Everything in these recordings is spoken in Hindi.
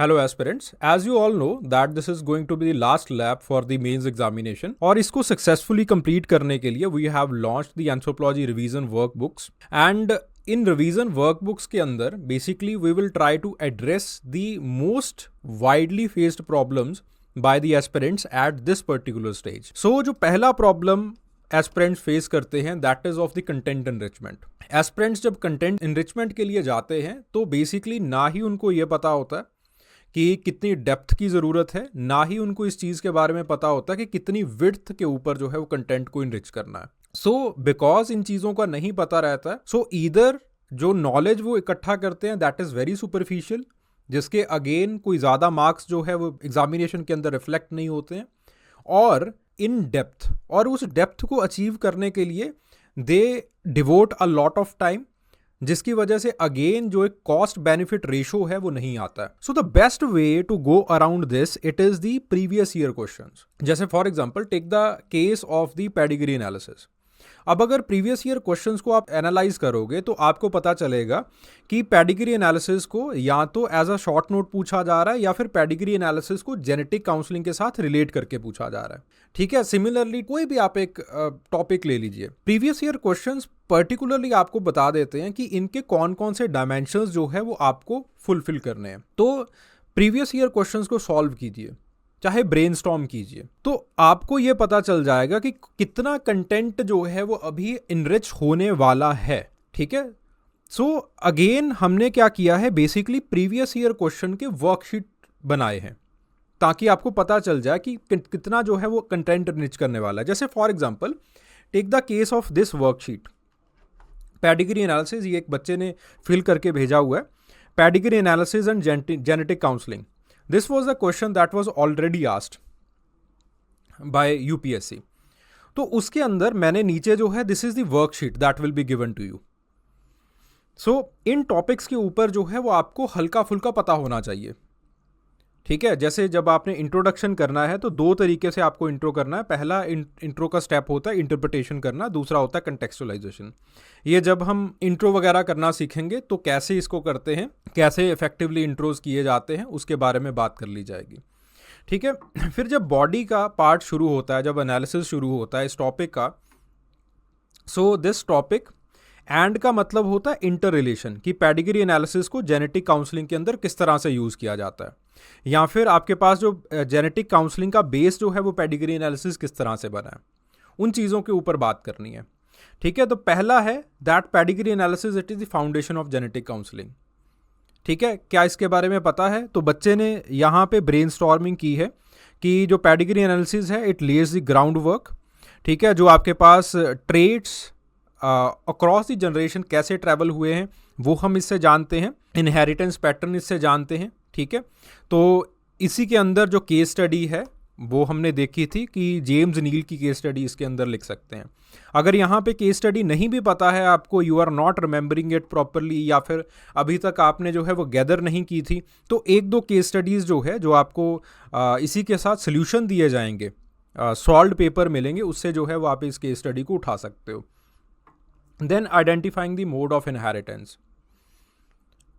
Hello aspirants, as you all know that this is going to be the last lap for the mains examination और इसको successfully complete करने के लिए we have launched the anthropology revision workbooks and in revision workbooks के अंदर basically we will try to address the most widely faced problems by the aspirants at this particular stage. So जो पहला problem एस्पिरेंट्स फेस करते हैं that is of the content enrichment. Aspirants जब कंटेंट एनरिचमेंट के लिए जाते हैं तो बेसिकली ना ही उनको ये पता होता है कि कितनी डेप्थ की ज़रूरत है, ना ही उनको इस चीज़ के बारे में पता होता है कि कितनी विड्थ के ऊपर जो है वो कंटेंट को इनरिच करना है. सो बिकॉज इन चीज़ों का नहीं पता रहता है, सो ईदर जो नॉलेज वो इकट्ठा करते हैं दैट इज़ वेरी सुपरफिशियल, जिसके अगेन कोई ज़्यादा मार्क्स जो है वो एग्जामिनेशन के अंदर रिफ्लेक्ट नहीं होते हैं, और इन डेप्थ, और उस डेप्थ को अचीव करने के लिए they devote a lot of time, जिसकी वजह से अगेन जो एक कॉस्ट बेनिफिट रेशो है वो नहीं आता है. So the best way to go around this it is the previous year questions. जैसे for example take the case of the pedigree analysis. अब अगर प्रीवियस ईयर क्वेश्चंस को आप एनालाइज करोगे तो आपको पता चलेगा कि पेडिग्री एनालिसिस को या तो एज अ शॉर्ट नोट पूछा जा रहा है या फिर पेडिग्री एनालिसिस को जेनेटिक काउंसलिंग के साथ रिलेट करके पूछा जा रहा है. ठीक है, सिमिलरली कोई भी आप एक टॉपिक ले लीजिए, प्रीवियस ईयर क्वेश्चंस पर्टिकुलरली आपको बता देते हैं कि इनके कौन कौन से डायमेंशंस जो है वो आपको फुलफिल करने हैं. तो प्रीवियस ईयर क्वेश्चंस को सॉल्व कीजिए, चाहे ब्रेनस्टॉर्म कीजिए, तो आपको ये पता चल जाएगा कि कितना कंटेंट जो है वो अभी इनरिच होने वाला है. ठीक है, सो अगेन हमने क्या किया है, बेसिकली प्रीवियस ईयर क्वेश्चन के वर्कशीट बनाए हैं ताकि आपको पता चल जाए कि कितना जो है वो कंटेंट इनरिच करने वाला है. जैसे for example take the case of this worksheet, pedigree analysis. ये एक बच्चे ने फिल करके भेजा हुआ है, pedigree analysis and genetic counselling. This was the question that was already asked by UPSC. तो उसके अंदर मैंने नीचे जो है this is the worksheet that will be given to you. So इन टॉपिक्स के ऊपर जो है वो आपको हल्का फुल्का पता होना चाहिए. ठीक है, जैसे जब आपने इंट्रोडक्शन करना है तो दो तरीके से आपको इंट्रो करना है. पहला इंट्रो का स्टेप होता है इंटरप्रिटेशन करना, दूसरा होता है कंटेक्चुअलाइजेशन. ये जब हम इंट्रो वगैरह करना सीखेंगे तो कैसे इसको करते हैं, कैसे इफेक्टिवली इंट्रोज किए जाते हैं, उसके बारे में बात कर ली जाएगी. ठीक है, फिर जब बॉडी का पार्ट शुरू होता है, जब एनालिसिस शुरू होता है इस टॉपिक का, सो दिस टॉपिक एंड का मतलब होता है इंटर रिलेशन, कि पेडिग्री एनालिसिस को जेनेटिक काउंसलिंग के अंदर किस तरह से यूज़ किया जाता है, या फिर आपके पास जो जेनेटिक काउंसलिंग का बेस जो है वो पेडिग्री एनालिसिस किस तरह से बना है, उन चीज़ों के ऊपर बात करनी है. ठीक है, तो पहला है that pedigree analysis it is the foundation of genetic counselling. ठीक है, क्या इसके बारे में पता है? तो बच्चे ने यहाँ पे ब्रेनस्टॉर्मिंग की है कि जो पेडिग्री एनालिसिस है it Lay's the ground work. ठीक है, जो आपके पास ट्रेट्स अक्रॉस द जनरेशन कैसे ट्रैवल हुए हैं वो हम इससे जानते हैं, इनहेरिटेंस पैटर्न इससे जानते हैं. ठीक है, तो इसी के अंदर जो केस स्टडी है वो हमने देखी थी कि जेम्स नील की केस स्टडी इसके अंदर लिख सकते हैं. अगर यहाँ पे केस स्टडी नहीं भी पता है आपको, you are not remembering it properly, या फिर अभी तक आपने जो है वो गैदर नहीं की थी, तो एक दो केस स्टडीज़ जो है जो आपको इसी के साथ सोल्यूशन दिए जाएंगे, सॉल्व्ड पेपर मिलेंगे, उससे जो है वो आप इस केस स्टडी को उठा सकते हो. Then identifying the mode of inheritance.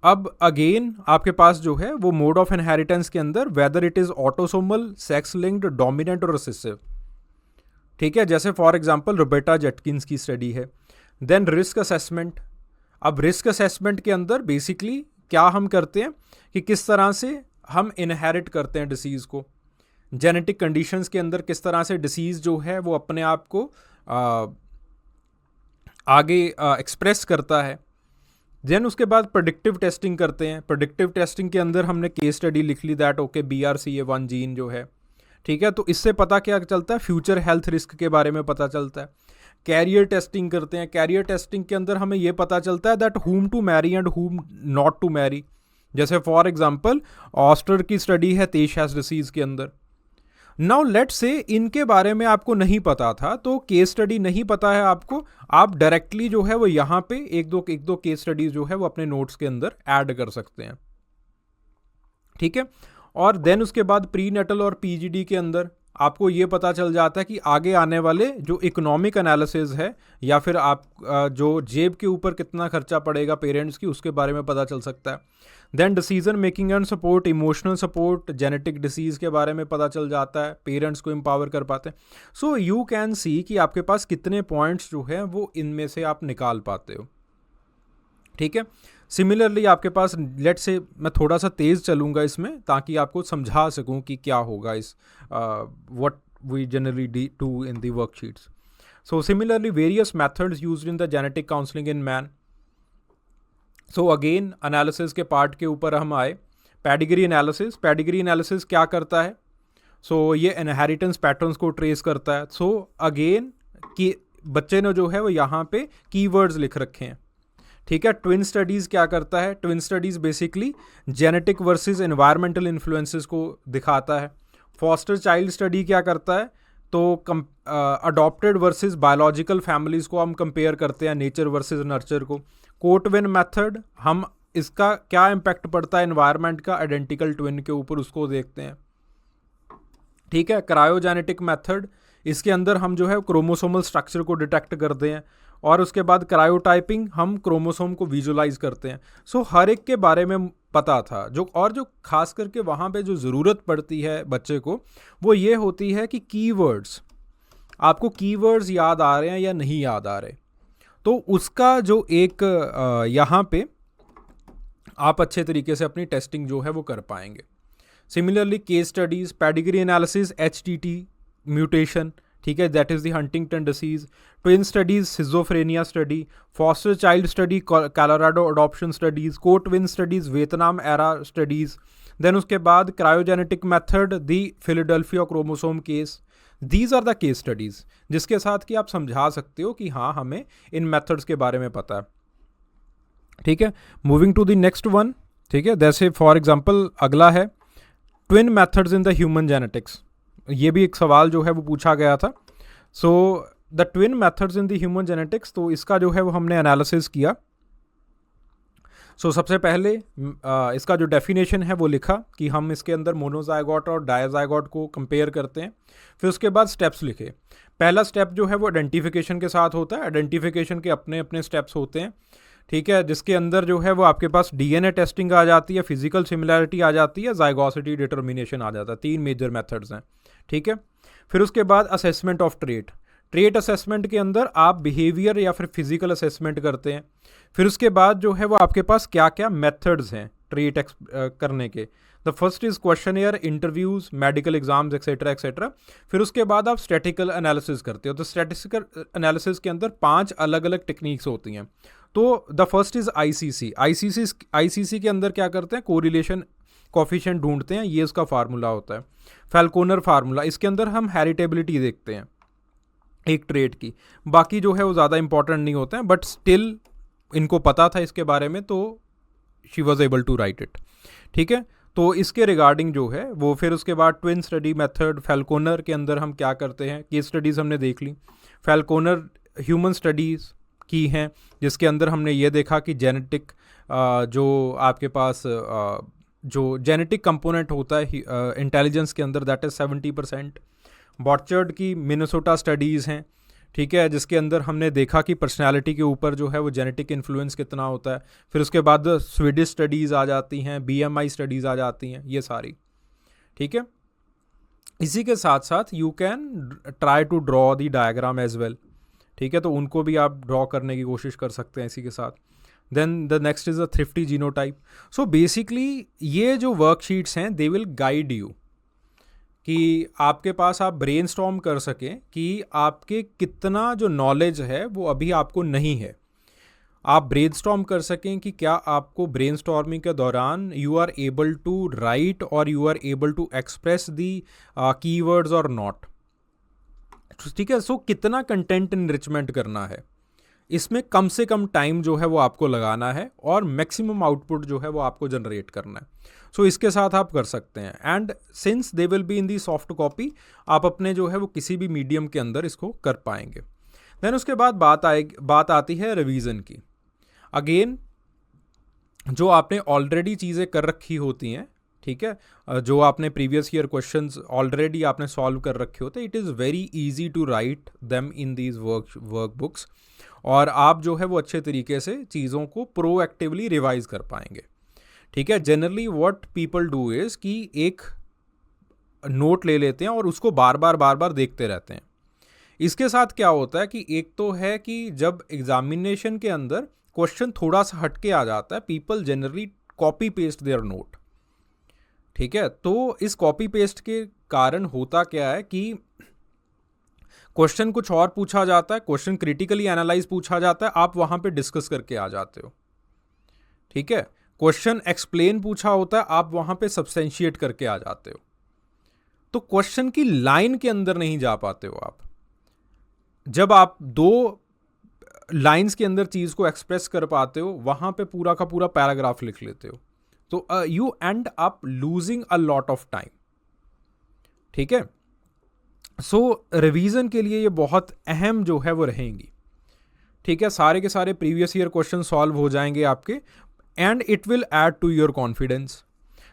अब अगेन आपके पास जो है वो मोड ऑफ इनहेरिटेंस के अंदर whether it is autosomal, sex linked, dominant और रिसेसिव. ठीक है, जैसे फॉर एग्जांपल रोबर्टा जेटकिंस की स्टडी है. Then risk assessment. अब रिस्क असेसमेंट के अंदर बेसिकली क्या हम करते हैं कि किस तरह से हम इनहेरिट करते हैं डिसीज़ को, जेनेटिक कंडीशंस के अंदर किस तरह से डिसीज़ जो है वो अपने आप को आगे एक्सप्रेस करता है. देन उसके बाद प्रेडिक्टिव टेस्टिंग करते हैं. प्रेडिक्टिव टेस्टिंग के अंदर हमने केस स्टडी लिख ली दैट ओके BRCA1 जीन जो है. ठीक है, तो इससे पता क्या चलता है, फ्यूचर हेल्थ रिस्क के बारे में पता चलता है. कैरियर टेस्टिंग करते हैं. कैरियर टेस्टिंग के अंदर हमें ये पता चलता है that whom to marry and whom not to marry. जैसे फॉर एग्जांपल ऑस्टर की स्टडी है तेशास डिसीज़ के अंदर. नाउ लेट्स से इनके बारे में आपको नहीं पता था, तो केस स्टडी नहीं पता है आपको, आप डायरेक्टली जो है वो यहाँ पे एक दो केस स्टडीज जो है वो अपने नोट्स के अंदर ऐड कर सकते हैं. ठीक है, और देन उसके बाद प्री नेटल और PGD के अंदर आपको ये पता चल जाता है कि आगे आने वाले जो इकोनॉमिक एनालिसिस है या फिर आप जो जेब के ऊपर कितना खर्चा पड़ेगा पेरेंट्स की, उसके बारे में पता चल सकता है। Then decision making and support, emotional support, genetic disease के बारे में पता चल जाता है, पेरेंट्स को एम्पावर कर पाते हैं। सो यू कैन सी कि आपके पास कितने पॉइंट्स जो है वो इनमें से आप निकाल पाते हो। ठीक है, सिमिलरली आपके पास लेट से मैं थोड़ा सा तेज़ चलूँगा इसमें ताकि आपको समझा सकूँ कि क्या होगा इस what we generally do in the worksheets. So similarly various methods used in the genetic counselling in man. So again analysis के पार्ट के ऊपर हम आए। पेडिग्री एनालिसिस, पेडिग्री एनालिसिस क्या करता है? सो ये इनहेरिटेंस पैटर्न्स को ट्रेस करता है। सो अगेन कि बच्चे ने जो है वो यहाँ पे कीवर्ड्स लिख रखे हैं। ठीक है, ट्विन स्टडीज़ क्या करता है? Twin studies basically genetic versus environmental influences को दिखाता है। फॉस्टर चाइल्ड स्टडी क्या करता है? तो अडॉप्टेड वर्सेस बायोलॉजिकल फैमिलीज़ को हम कंपेयर करते हैं, नेचर वर्सेस नर्चर को। कोटविन मेथड, हम इसका क्या इम्पैक्ट पड़ता है एनवायरनमेंट का आइडेंटिकल ट्विन के ऊपर, उसको देखते हैं। ठीक है, क्रायोजेनेटिक मेथड, इसके अंदर हम जो है क्रोमोसोमल स्ट्रक्चर को डिटेक्ट करते हैं। और उसके बाद क्रायोटाइपिंग, हम क्रोमोसोम को विजुलाइज करते हैं। सो हर एक के बारे में पता था। जो खास करके वहाँ पे जो ज़रूरत पड़ती है बच्चे को, वो ये होती है कि कीवर्ड्स, आपको कीवर्ड्स याद आ रहे हैं या नहीं याद आ रहे। तो उसका जो एक यहाँ पे आप अच्छे तरीके से अपनी टेस्टिंग जो है वो कर पाएंगे। Similarly case studies, pedigree analysis, HTT mutation, ठीक है, that is the Huntington disease. Twin studies, schizophrenia study. Foster child study, Colorado adoption studies. Co twin studies, Vietnam era studies. Then उसके बाद cryogenetic method, the Philadelphia chromosome case. These are the case studies जिसके साथ कि आप समझा सकते हो कि हाँ हमें इन मेथड्स के बारे में पता है। ठीक है, moving to the next one. ठीक है, जैसे फॉर एग्जांपल अगला है twin methods in the human genetics. ये भी एक सवाल जो है वो पूछा गया था। So the twin methods in the human genetics, तो इसका जो है वो हमने एनालिसिस किया। सबसे पहले इसका जो डेफिनेशन है वो लिखा कि हम इसके अंदर मोनोजाइगोट और डायजाइगोट को कंपेयर करते हैं। फिर उसके बाद स्टेप्स लिखे। पहला स्टेप जो है वो आइडेंटिफिकेशन के साथ होता है। आइडेंटिफिकेशन के अपने अपने स्टेप्स होते हैं। ठीक है, जिसके अंदर जो है वो आपके पास DNA टेस्टिंग आ जाती है, फिजिकल सिमिलैरिटी आ जाती है, जाइगोसिटी डिटर्मिनेशन आ जाता है। 3 मेजर मेथड्स हैं। ठीक है, फिर उसके बाद assessment of trait. Trait assessment के अंदर आप बिहेवियर या फिर फिजिकल असेसमेंट करते हैं। फिर उसके बाद जो है वो आपके पास क्या क्या मेथड्स हैं ट्रेट करने के। The first is questionnaire, interviews, medical exams etcetera etcetera. फिर उसके बाद आप स्टैटिस्टिकल एनालिसिस करते हो। तो स्टैटिस्टिकल एनालिसिस के अंदर 5 अलग अलग टेक्निक्स होती हैं। तो द फर्स्ट इज ICC के अंदर क्या करते हैं? कोरिलेशन कोफिशिएंट ढूंढते हैं, ये उसका फार्मूला होता है। फैल्कोनर फार्मूला, इसके अंदर हम हेरिटेबिलिटी देखते हैं एक ट्रेट की। बाकी जो है वो ज़्यादा इंपॉर्टेंट नहीं होते हैं, बट स्टिल इनको पता था इसके बारे में, तो she was able to write it. ठीक है, तो इसके रिगार्डिंग जो है वो फिर उसके बाद ट्विन स्टडी मेथड, फैल्कोनर के अंदर हम क्या करते हैं, केस स्टडीज़ हमने देख ली। फैल्कोनर ह्यूमन स्टडीज़ की हैं, जिसके अंदर हमने ये देखा कि जेनेटिक जो आपके पास जो जेनेटिक कंपोनेंट होता है इंटेलिजेंस के अंदर, दैट इज़ 70%। बॉर्चर्ड की मिनेसोटा स्टडीज़ हैं। ठीक है, जिसके अंदर हमने देखा कि पर्सनालिटी के ऊपर जो है वो जेनेटिक इन्फ्लुएंस कितना होता है। फिर उसके बाद स्वीडिश स्टडीज़ आ जाती हैं, BMI स्टडीज़ आ जाती हैं, ये सारी। ठीक है, इसी के साथ साथ you can try to draw the diagram as well. ठीक है, तो उनको भी आप ड्रॉ करने की कोशिश कर सकते हैं इसी के साथ। Then the next is a thrifty genotype. So basically ये जो वर्कशीट्स हैं दे विल गाइड यू कि आपके पास आप ब्रेनस्टॉर्म कर सकें कि आपके कितना जो नॉलेज है वो अभी आपको नहीं है। आप ब्रेनस्टॉर्म कर सकें कि क्या आपको ब्रेनस्टॉर्मिंग के दौरान you are able to write or you are able to express the keywords or not. ठीक है, सो कितना कंटेंट इनरिचमेंट करना है, इसमें कम से कम टाइम जो है वो आपको लगाना है और मैक्सिमम आउटपुट जो है वो आपको जनरेट करना है। सो इसके साथ आप कर सकते हैं। And since they will be in the soft copy, आप अपने जो है वो किसी भी मीडियम के अंदर इसको कर पाएंगे। देन उसके बाद बात आती है रिवीजन की। अगेन जो आपने ऑलरेडी चीज़ें कर रखी होती हैं ठीक है, जो आपने प्रीवियस ईयर क्वेश्चंस ऑलरेडी आपने सॉल्व कर रखे होते, it is very easy to write them in these workbooks, और आप जो है वो अच्छे तरीके से चीज़ों को प्रोएक्टिवली रिवाइज कर पाएंगे। ठीक है, generally what people do is कि एक नोट ले लेते हैं और उसको बार बार देखते रहते हैं। इसके साथ क्या होता है कि एक तो है कि जब एग्जामिनेशन के अंदर क्वेश्चन थोड़ा सा हटके आ जाता है, people generally copy paste their note. ठीक है, तो इस कॉपी पेस्ट के कारण होता क्या है कि क्वेश्चन कुछ और पूछा जाता है, क्वेश्चन क्रिटिकली एनालाइज पूछा जाता है, आप वहां पे डिस्कस करके आ जाते हो। ठीक है, क्वेश्चन एक्सप्लेन पूछा होता है, आप वहां पे सब्सटेंशिएट करके आ जाते हो। तो क्वेश्चन की लाइन के अंदर नहीं जा पाते हो आप। जब आप 2 लाइंस के अंदर चीज को एक्सप्रेस कर पाते हो, वहां पे पूरा का पूरा पैराग्राफ लिख लेते हो, तो you and up losing a lot of time. ठीक है, सो रिवीजन के लिए ये बहुत अहम जो है वो रहेंगी। ठीक है, सारे के सारे प्रीवियस ईयर क्वेश्चन सॉल्व हो जाएंगे आपके, and it will add to your confidence.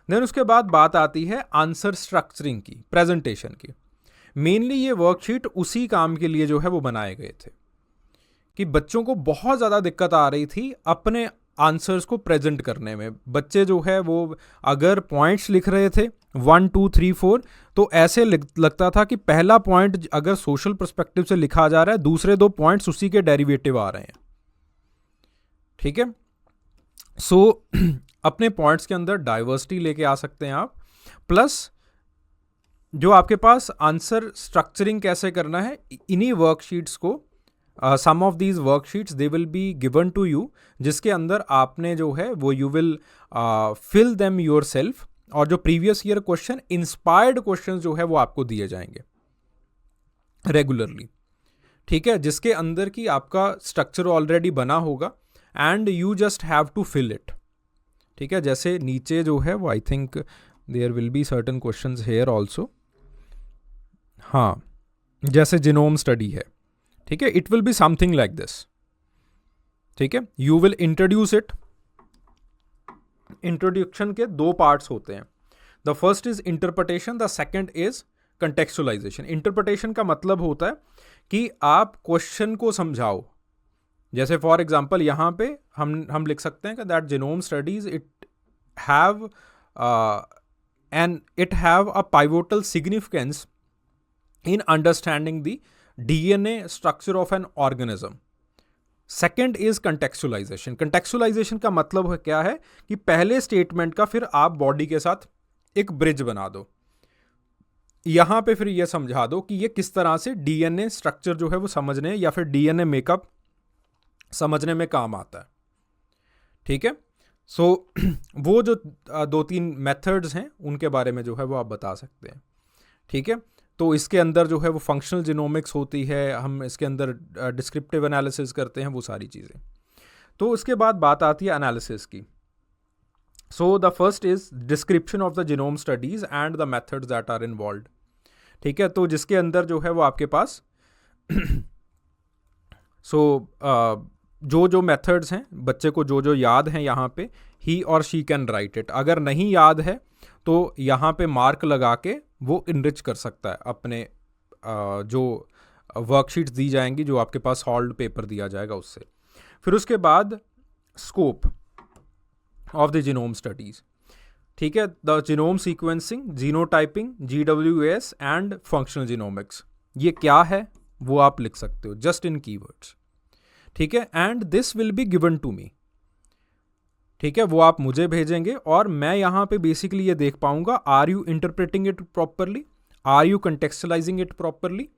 Then उसके बाद बात आती है आंसर स्ट्रक्चरिंग की, प्रेजेंटेशन की। मेनली ये वर्कशीट उसी काम के लिए जो है वो बनाए गए थे कि बच्चों को बहुत ज़्यादा दिक्कत आ रही थी अपने आंसर्स को प्रेजेंट करने में। बच्चे जो है वो अगर पॉइंट्स लिख रहे थे 1 2 3 4, तो ऐसे लगता था कि पहला पॉइंट अगर सोशल पर्सपेक्टिव से लिखा जा रहा है, दूसरे 2 पॉइंट्स उसी के डेरिवेटिव आ रहे हैं। ठीक है, सो अपने पॉइंट्स के अंदर डाइवर्सिटी लेके आ सकते हैं आप, प्लस जो आपके पास आंसर स्ट्रक्चरिंग कैसे करना है, इन्हीं वर्कशीट्स को, some of these worksheets they will be given to you, जिसके अंदर आपने जो है वो you will fill them yourself, और जो previous year question inspired question जो है वो आपको दिए जाएंगे रेगुलरली। ठीक है, जिसके अंदर की आपका स्ट्रक्चर ऑलरेडी बना होगा and you just have to fill it. ठीक है, जैसे नीचे जो है वो I think there will be certain questions here also. हाँ, जैसे जिनोम स्टडी है, ठीक है, it will be something like this. ठीक है, you will introduce it. Introduction के 2 पार्ट्स होते हैं। The first is interpretation, the second is contextualization. Interpretation का मतलब होता है कि आप क्वेश्चन को समझाओ। जैसे फॉर एग्जाम्पल यहाँ पे हम लिख सकते हैं कि that genome studies it have a pivotal significance in understanding the DNA structure of an organism. Second is contextualization. Contextualization का मतलब क्या है कि पहले स्टेटमेंट का फिर आप बॉडी के साथ एक ब्रिज बना दो, यहां पे फिर ये समझा दो कि ये किस तरह से डीएनए स्ट्रक्चर जो है वो समझने या फिर डीएनए मेकअप समझने में काम आता है। ठीक है, सो वो जो 2-3 मेथड्स हैं उनके बारे में जो है वो आप बता सकते हैं। ठीक है, तो इसके अंदर जो है वो फंक्शनल जिनोमिक्स होती है, हम इसके अंदर डिस्क्रिप्टिव एनालिसिस करते हैं, वो सारी चीज़ें। तो उसके बाद बात आती है एनालिसिस की। So the first is description of the genome studies and the methods that are involved. ठीक है, तो जिसके अंदर जो है वो आपके पास जो मेथड्स हैं, बच्चे को जो याद हैं यहाँ पे, ही और शी कैन राइट इट। अगर नहीं याद है तो यहाँ पे मार्क लगा के वो इनरिच कर सकता है अपने जो वर्कशीट्स दी जाएंगी, जो आपके पास सॉल्व्ड पेपर दिया जाएगा उससे। फिर उसके बाद scope of the genome studies. ठीक है, the genome sequencing, genotyping, GWS and functional genomics. ये क्या है वो आप लिख सकते हो जस्ट इन कीवर्ड्स। ठीक है, and this will be given to me. ठीक है, वो आप मुझे भेजेंगे और मैं यहाँ पे बेसिकली ये देख पाऊंगा, are you interpreting it properly, are you contextualizing it properly.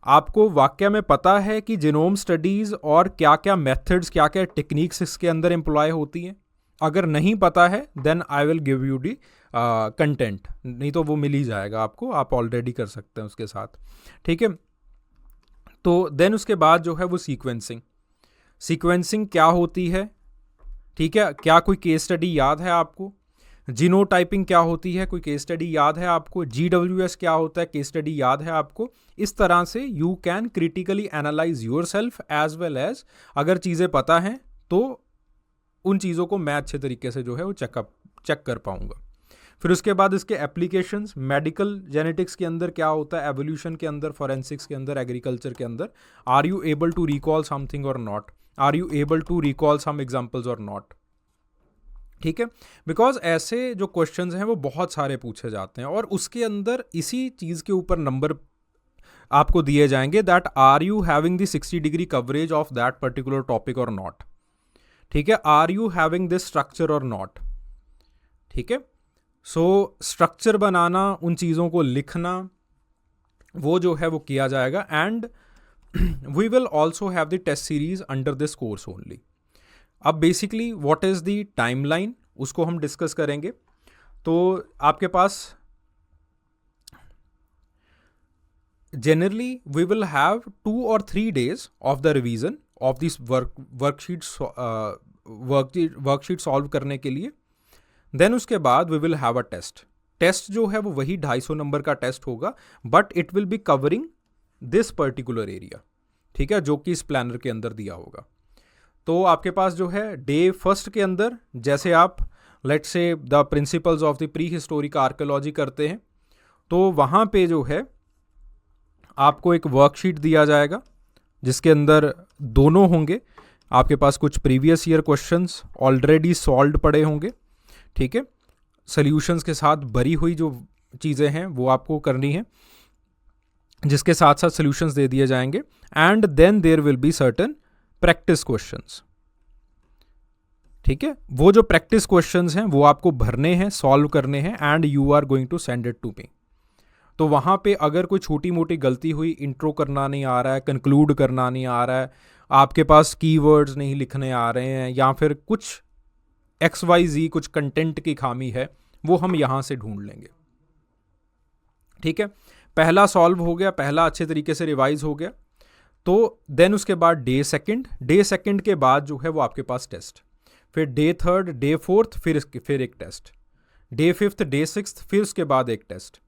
आपको वाक्य में पता है कि जीनोम स्टडीज और क्या क्या मेथड्स, क्या क्या टेक्निक्स इसके अंदर एम्प्लॉय होती हैं। अगर नहीं पता है then I will give you the content, नहीं तो वो मिल ही जाएगा आपको, आप ऑलरेडी कर सकते हैं उसके साथ। ठीक है, तो देन उसके बाद जो है वो सीक्वेंसिंग। सीक्वेंसिंग क्या होती है? ठीक है, क्या कोई केस स्टडी याद है आपको? जीनोटाइपिंग क्या होती है, कोई केस स्टडी याद है आपको? GWS क्या होता है, केस स्टडी याद है आपको? इस तरह से you can critically analyse yourself as well as, अगर चीज़ें पता हैं तो उन चीज़ों को मैं अच्छे तरीके से जो है वो चेक कर पाऊंगा। फिर उसके बाद इसके एप्लीकेशंस, मेडिकल जेनेटिक्स के अंदर क्या होता है, एवोल्यूशन के अंदर, फॉरेंसिक्स के अंदर, एग्रीकल्चर के अंदर, are you able to recall something or not, are you able to recall some examples or not. ठीक है, बिकॉज ऐसे जो क्वेश्चंस हैं वो बहुत सारे पूछे जाते हैं और उसके अंदर इसी चीज़ के ऊपर नंबर आपको दिए जाएंगे, that are you having the 60 degree coverage of that particular topic or not. ठीक है, are you having this structure or not. ठीक है, सो स्ट्रक्चर बनाना, उन चीज़ों को लिखना, वो जो है वो किया जाएगा। And we will also have the test series under this course only. अब basically what is the timeline, उसको हम डिस्कस करेंगे। तो आपके पास generally we will have 2 or 3 days of the revision of this worksheet solve करने के लिए। देन उसके बाद we will have a test जो है वो वही 250 नंबर का टेस्ट होगा, but it will be covering this particular area. ठीक है, जो कि इस प्लानर के अंदर दिया होगा। तो आपके पास जो है डे फर्स्ट के अंदर, जैसे आप let's say the principles of the pre historic archaeology करते हैं, तो वहाँ पे जो है आपको एक वर्कशीट दिया जाएगा जिसके अंदर दोनों होंगे। आपके पास कुछ previous year questions already solved पड़े होंगे। ठीक है, सॉल्यूशंस के साथ भरी हुई जो चीज़ें हैं वो आपको करनी है, जिसके साथ साथ सॉल्यूशंस दे दिए जाएंगे। And then there will be certain practice questions. ठीक है, वो जो प्रैक्टिस क्वेश्चंस हैं वो आपको भरने हैं, सॉल्व करने हैं, and you are going to send it to me. तो वहाँ पे अगर कोई छोटी मोटी गलती हुई, इंट्रो करना नहीं आ रहा है, कंक्लूड करना नहीं आ रहा है, आपके पास कीवर्ड्स नहीं लिखने आ रहे हैं, या फिर कुछ XYZ कुछ कंटेंट की खामी है, वो हम यहाँ से ढूंढ लेंगे। ठीक है, पहला सॉल्व हो गया, पहला अच्छे तरीके से रिवाइज हो गया। तो देन उसके बाद डे सेकंड के बाद जो है वो आपके पास टेस्ट, फिर डे थर्ड, डे फोर्थ, फिर एक test, day fifth, day sixth, फिर उसके बाद एक टेस्ट।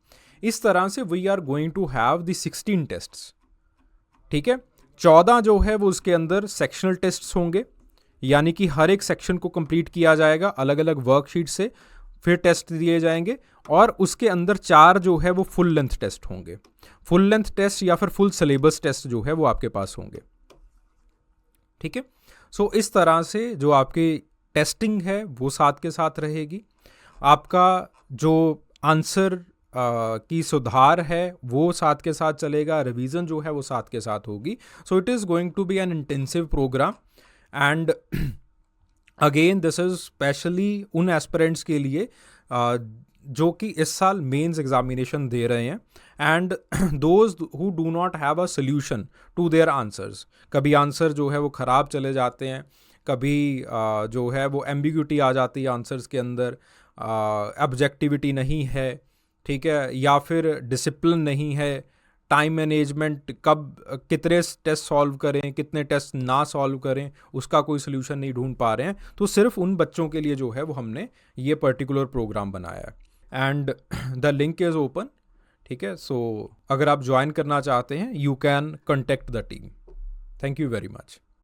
इस तरह से we are going to have the 16 tests. ठीक है, 14 जो है वो उसके अंदर सेक्शनल टेस्ट्स होंगे, यानी कि हर एक सेक्शन को कंप्लीट किया जाएगा अलग अलग वर्कशीट से, फिर टेस्ट दिए जाएंगे। और उसके अंदर 4 जो है वो फुल लेंथ टेस्ट होंगे। फुल लेंथ टेस्ट या फिर फुल सिलेबस टेस्ट जो है वो आपके पास होंगे। ठीक है, सो इस तरह से जो आपकी टेस्टिंग है वो साथ के साथ रहेगी। आपका जो आंसर की सुधार है वो साथ के साथ चलेगा, रिवीजन जो है वो साथ के साथ होगी। So it is going to be an intensive programme. And again this is specially उन एस्पिरेंट्स के लिए जो कि इस साल मेंस एग्जामिनेशन दे रहे हैं, and those who do not have a solution to their answers. कभी आंसर जो है वो ख़राब चले जाते हैं, कभी जो है वो एम्बिग्यूटी आ जाती है आंसर्स के अंदर, ऑब्जेक्टिविटी नहीं है। ठीक है, या फिर डिसिप्लिन नहीं है, टाइम मैनेजमेंट, कब कितने टेस्ट सॉल्व करें, कितने टेस्ट ना सॉल्व करें, उसका कोई सोल्यूशन नहीं ढूंढ पा रहे हैं। तो सिर्फ उन बच्चों के लिए जो है वो हमने ये पर्टिकुलर प्रोग्राम बनाया है, and the link is open. ठीक है, सो अगर आप ज्वाइन करना चाहते हैं, you can contact the team. Thank you very much.